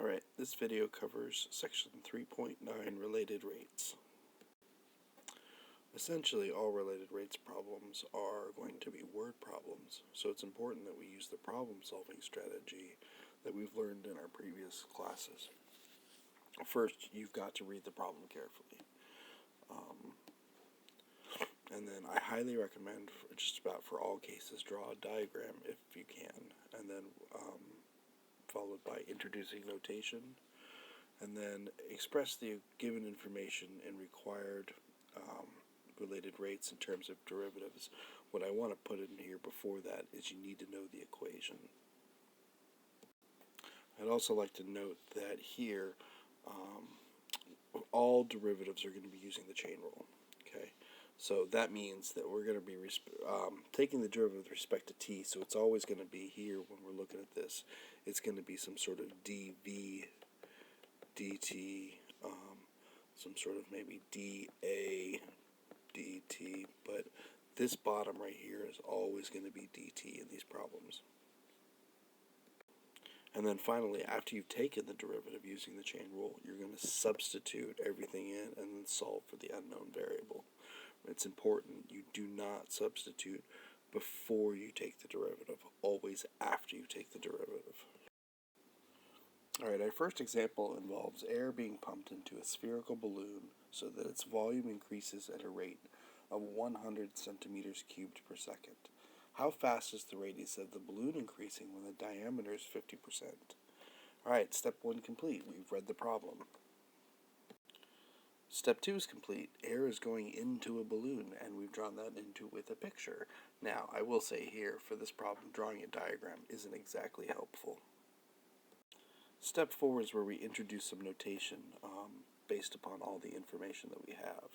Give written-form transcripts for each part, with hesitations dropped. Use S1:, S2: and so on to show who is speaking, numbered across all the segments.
S1: Alright, this video covers section 3.9 related rates. Essentially, all related rates problems are going to be word problems, so it's important that we use the problem-solving strategy that we've learned in our previous classes. First, you've got to read the problem carefully. And then I highly recommend, just about for all cases, draw a diagram if you can, and then followed by introducing notation, and then express the given information in required related rates in terms of derivatives. What I want to put in here before that is you need to know the equation. I'd also like to note that here all derivatives are going to be using the chain rule. Okay, so that means that we're going to be taking the derivative with respect to t, so it's always going to be here when we're looking at this. It's going to be some sort of dv dt, some sort of maybe dA dt, but this bottom right here is always going to be dt in these problems. And then finally, after you've taken the derivative using the chain rule, you're going to substitute everything in and then solve for the unknown variable. It's important you do not substitute before you take the derivative, always after you take the derivative. Alright, our first example involves air being pumped into a spherical balloon so that its volume increases at a rate of 100 centimeters cubed per second. How fast is the radius of the balloon increasing when the diameter is 50%? Alright, step 1 complete. We've read the problem. Step 2 is complete. Air is going into a balloon, and we've drawn that into with a picture. Now, I will say here, for this problem, drawing a diagram isn't exactly helpful. Step 4 is where we introduce some notation based upon all the information that we have.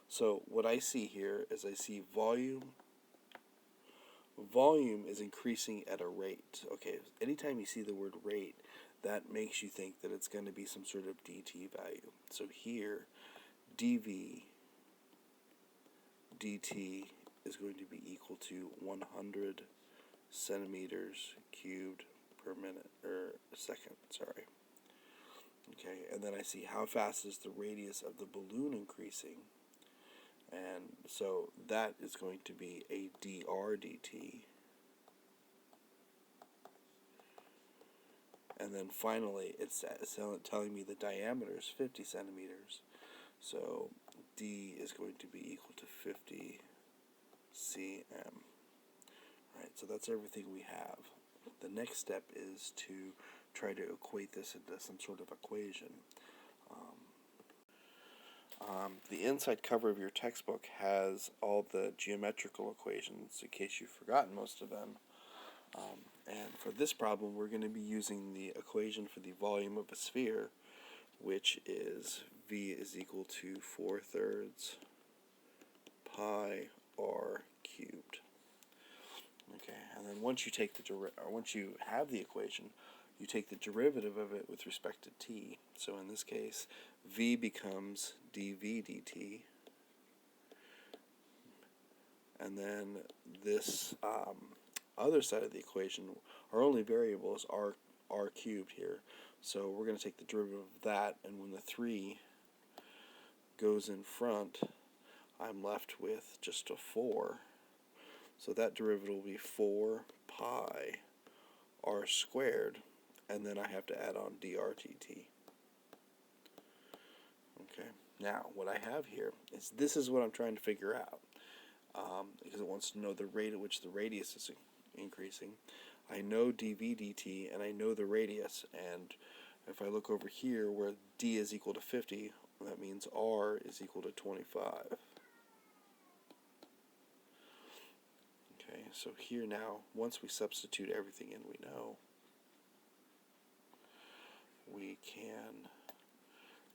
S1: So what I see here is I see volume. Volume is increasing at a rate. Okay, anytime you see the word rate, that makes you think that it's going to be some sort of dt value. So here, dv dt is going to be equal to 100 centimeters cubed per minute, or second, sorry. Okay, and then I see how fast is the radius of the balloon increasing, and so that is going to be a dr dt. And then finally, it's telling me the diameter is 50 centimeters, so d is going to be equal to 50 cm. Alright, so that's everything we have. The next step is to try to equate this into some sort of equation. The inside cover of your textbook has all the geometrical equations, in case you've forgotten most of them. And for this problem, we're going to be using the equation for the volume of a sphere, which is V is equal to 4/3 pi r cubed. Okay, and then once you take once you have the equation, you take the derivative of it with respect to t. So in this case, v becomes dv dt, and then this other side of the equation, our only variable is r cubed here. So we're going to take the derivative of that, and when the 3 goes in front, I'm left with just a 4. So that derivative will be 4 pi r squared, and then I have to add on dr dt. Okay, now what I have here is this is what I'm trying to figure out, because it wants to know the rate at which the radius is increasing. I know dv dt, and I know the radius, and if I look over here where d is equal to 50, that means r is equal to 25. Okay, so here now, once we substitute everything in we know, we can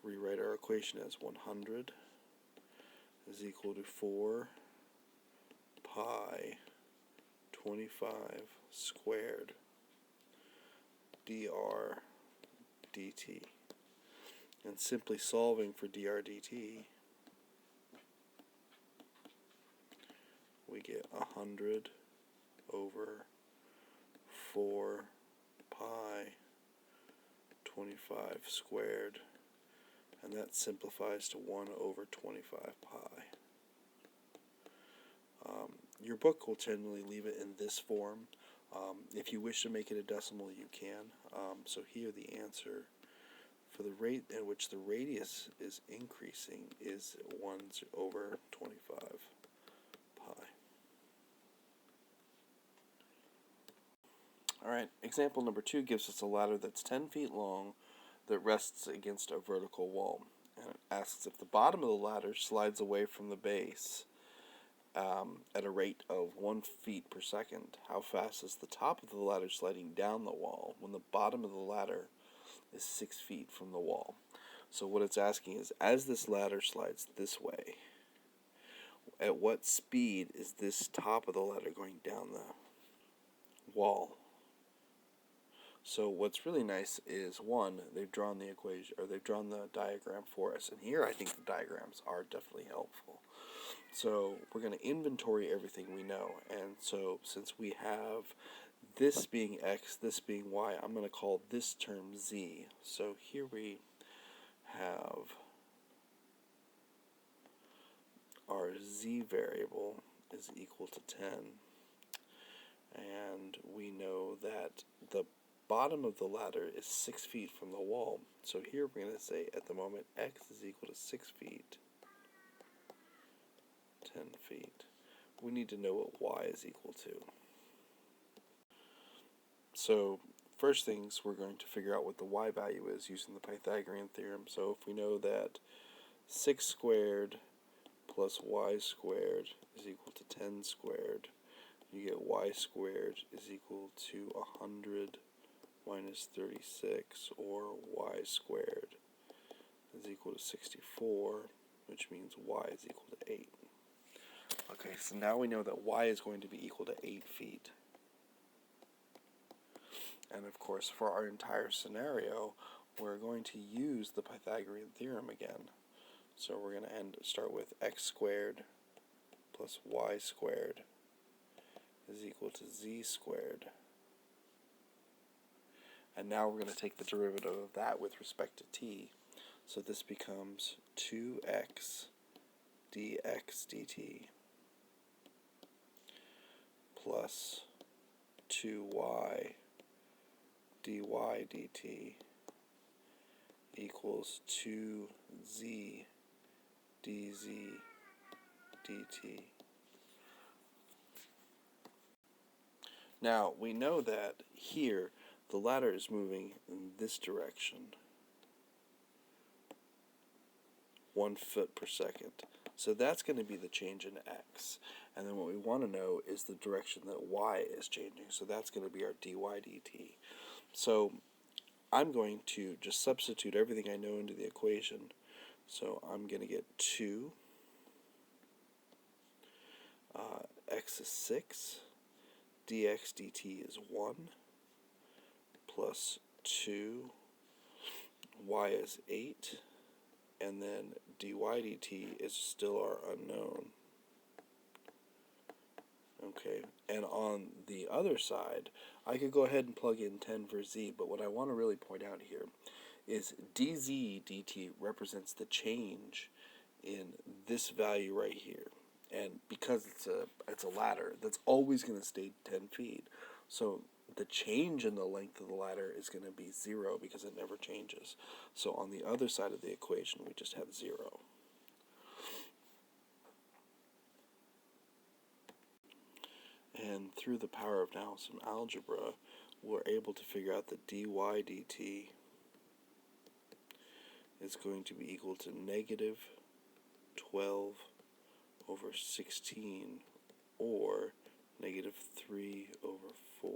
S1: rewrite our equation as 100 is equal to 4 pi 25 squared dr dt. And simply solving for dr dt, we get 100 over 4 pi 25 squared, and that simplifies to 1 over 25 pi. Your book will generally leave it in this form. If you wish to make it a decimal, you can. So here the answer for the rate at which the radius is increasing is 1 over 25 pi. Alright, example number 2 gives us a ladder that's 10 feet long that rests against a vertical wall. And it asks if the bottom of the ladder slides away from the base at a rate of 1 feet per second, how fast is the top of the ladder sliding down the wall when the bottom of the ladder is 6 feet from the wall? So what it's asking is, as this ladder slides this way, at what speed is this top of the ladder going down the wall? So what's really nice is, one, they've drawn the equation, or they've drawn the diagram for us, and here I think the diagrams are definitely helpful. So we're going to inventory everything we know, and so since we have this being x, this being y, I'm going to call this term z. So here we have our z variable is equal to 10, and we know that the bottom of the ladder is 6 feet from the wall. So here we're going to say at the moment x is equal to 6 feet, 10 feet. We need to know what y is equal to. So first things, we're going to figure out what the y value is using the Pythagorean theorem. So if we know that 6 squared plus y squared is equal to 10 squared, you get y squared is equal to 100 minus 36, or y squared is equal to 64, which means y is equal to 8. Okay, so now we know that y is going to be equal to 8 feet. And of course, for our entire scenario, we're going to use the Pythagorean theorem again. So we're going to start with x squared plus y squared is equal to z squared. And now we're going to take the derivative of that with respect to t. So this becomes 2x dx dt plus 2y dy dt equals 2z dz dt. Now, we know that here the ladder is moving in this direction, 1 foot per second. So that's going to be the change in x. And then what we want to know is the direction that y is changing. So that's going to be our dy dt. So I'm going to just substitute everything I know into the equation. So I'm going to get 2, x is 6, dx dt is 1, plus 2, y is 8, and then dy dt is still our unknown. Okay, and on the other side, I could go ahead and plug in 10 for z, but what I want to really point out here is dz dt represents the change in this value right here. And because it's a ladder, that's always going to stay 10 feet. So the change in the length of the ladder is going to be 0 because it never changes. So on the other side of the equation, we just have 0. And through the power of now some algebra, we're able to figure out that dy dt is going to be equal to negative 12 over 16, or negative 3 over 4.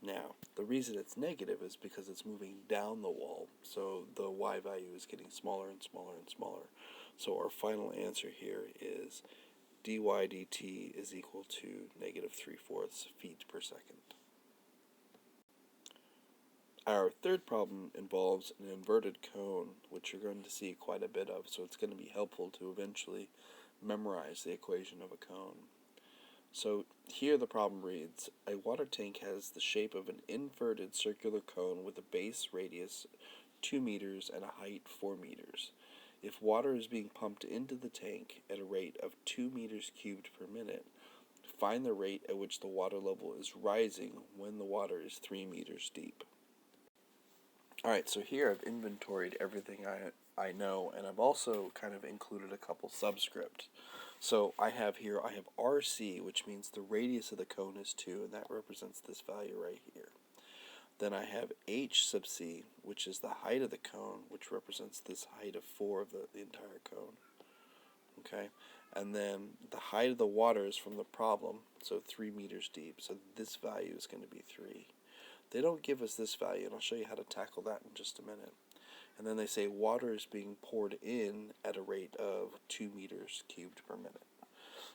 S1: Now, the reason it's negative is because it's moving down the wall, so the y value is getting smaller and smaller and smaller. So our final answer here is dy dt is equal to negative 3/4 feet per second. Our third problem involves an inverted cone, which you're going to see quite a bit of, so it's going to be helpful to eventually memorize the equation of a cone. So here the problem reads, a water tank has the shape of an inverted circular cone with a base radius 2 meters and a height 4 meters. If water is being pumped into the tank at a rate of 2 meters cubed per minute, find the rate at which the water level is rising when the water is 3 meters deep. Alright, so here I've inventoried everything I know, and I've also kind of included a couple subscripts. So I have RC, which means the radius of the cone is 2, and that represents this value right here. Then I have H sub C, which is the height of the cone, which represents this height of 4 of the entire cone. Okay, and then the height of the water is from the problem, so 3 meters deep, so this value is going to be 3. They don't give us this value, and I'll show you how to tackle that in just a minute. And then they say water is being poured in at a rate of 2 meters cubed per minute.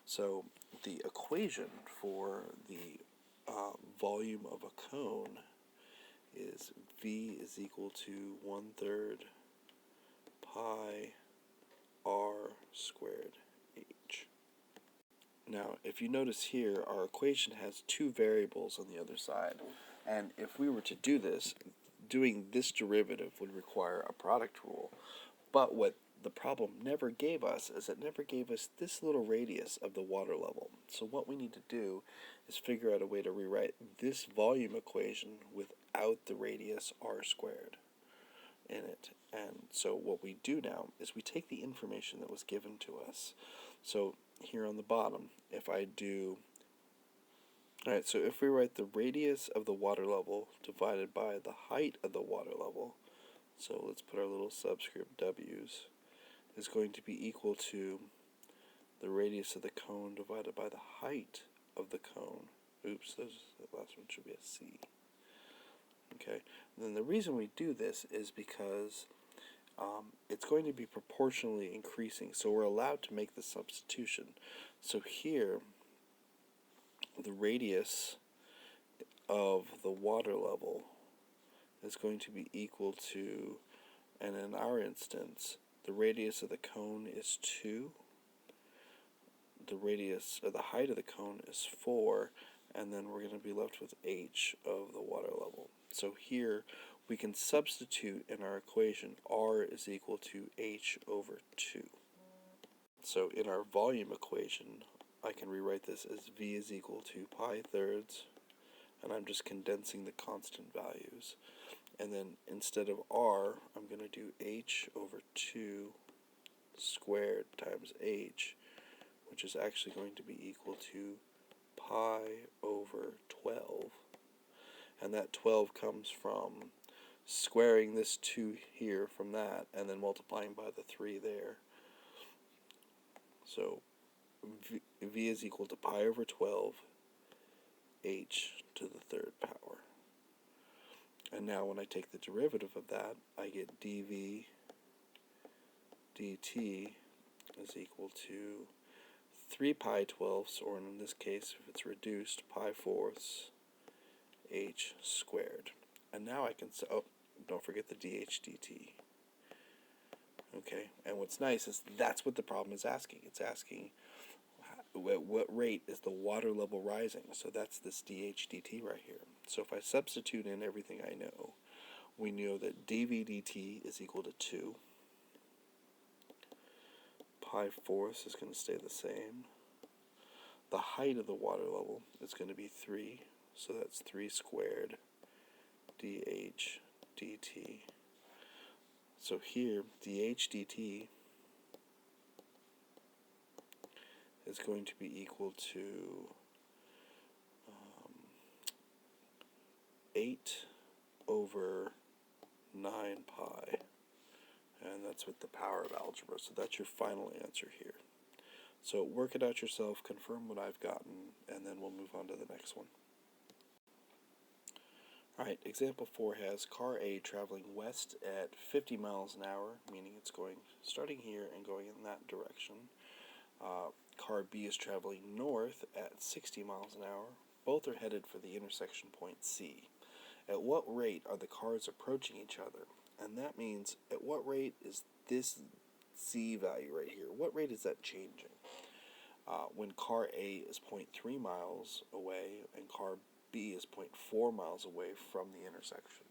S1: So the equation for the volume of a cone is V is equal to 1/3 pi r squared h. Now, if you notice here, our equation has two variables on the other side. And if we were to do this, doing this derivative would require a product rule. But what the problem never gave us is it never gave us this little radius of the water level. So what we need to do is figure out a way to rewrite this volume equation without the radius r squared in it. And so what we do now is we take the information that was given to us. So here on the bottom, if I do, alright, so if we write the radius of the water level divided by the height of the water level, so let's put our little subscript w's, is going to be equal to the radius of the cone divided by the height of the cone. Oops, that last one should be a c. Okay, and then the reason we do this is because it's going to be proportionally increasing, so we're allowed to make the substitution. So here, the radius of the water level is going to be equal to, and in our instance, the radius of the cone is 2, the radius, or the height of the cone is 4, and then we're going to be left with h of the water level. So here we can substitute in our equation r is equal to h over 2. So in our volume equation, I can rewrite this as v is equal to pi thirds, and I'm just condensing the constant values. And then instead of r, I'm going to do h over 2 squared times h, which is actually going to be equal to pi over 12. And that 12 comes from squaring this 2 here from that, and then multiplying by the 3 there. So v is equal to pi over 12, h to the third power. And now when I take the derivative of that, I get dv dt is equal to 3 pi 12ths, or in this case, if it's reduced, pi fourths, h squared. And now I can say, oh, don't forget the dh dt. Okay, and what's nice is that's what the problem is asking. It's asking at what rate is the water level rising? So that's this dh dt right here. So if I substitute in everything I know, we know that dv dt is equal to 2. Pi fourths is going to stay the same. The height of the water level is going to be 3, so that's 3 squared dh dt. So here, dh dt is going to be equal to 8 over 9 pi, and that's with the power of algebra. So that's your final answer here. So work it out yourself, confirm what I've gotten, and then we'll move on to the next one. Alright, example 4 has car A traveling west at 50 miles an hour, meaning it's going starting here and going in that direction. Car B is traveling north at 60 miles an hour. Both are headed for the intersection point C. At what rate are the cars approaching each other? And that means, at what rate is this C value right here? What rate is that changing? when car A is 0.3 miles away and car B is 0.4 miles away from the intersection.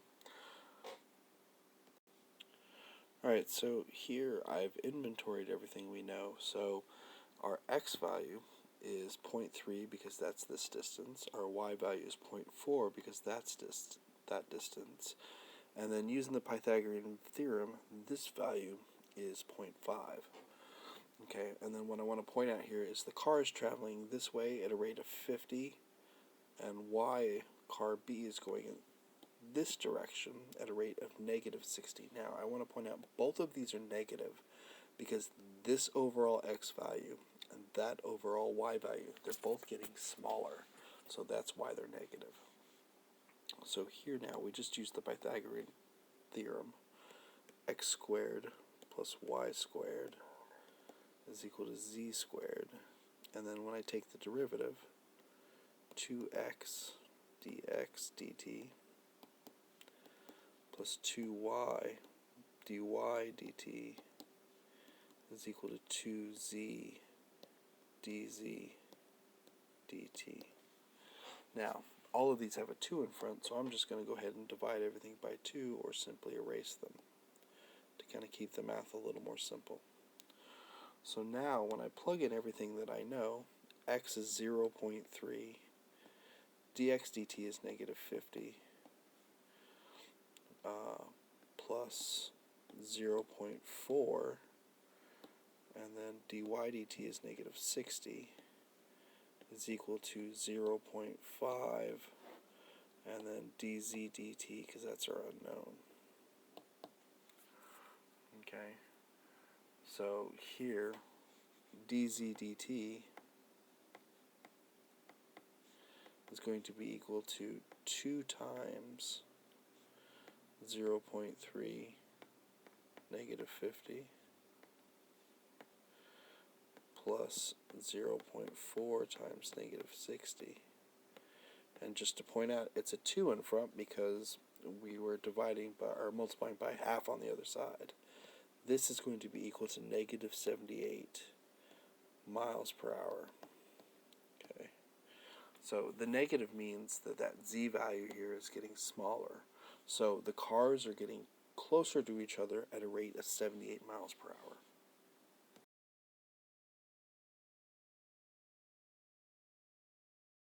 S1: Alright, so here I've inventoried everything we know. So our x value is 0.3 because that's this distance. Our y value is 0.4 because that's that distance. And then using the Pythagorean theorem, this value is 0.5. Okay, and then what I want to point out here is the car is traveling this way at a rate of 50, and car B is going in this direction at a rate of negative 60. Now, I want to point out both of these are negative because this overall x value and that overall y value, they're both getting smaller. So that's why they're negative. So here now, we just use the Pythagorean theorem. X squared plus y squared is equal to z squared. And then when I take the derivative, 2x dx dt plus 2y dy dt is equal to 2z dz dt. Now, all of these have a 2 in front, so I'm just going to go ahead and divide everything by 2 or simply erase them to kind of keep the math a little more simple. So now, when I plug in everything that I know, x is 0.3, dx dt is negative 50, plus 0.4, and then dy dt is negative 60, is equal to 0.5, and then dz dt, because that's our unknown. Okay, so here, dz dt is going to be equal to 2 times 0.3 negative 50 plus 0.4 times negative 60. And just to point out, it's a 2 in front because we were dividing by, or multiplying by half on the other side. This is going to be equal to negative 78 miles per hour. Okay. So the negative means that that z value here is getting smaller. So the cars are getting closer to each other at a rate of 78 miles per hour.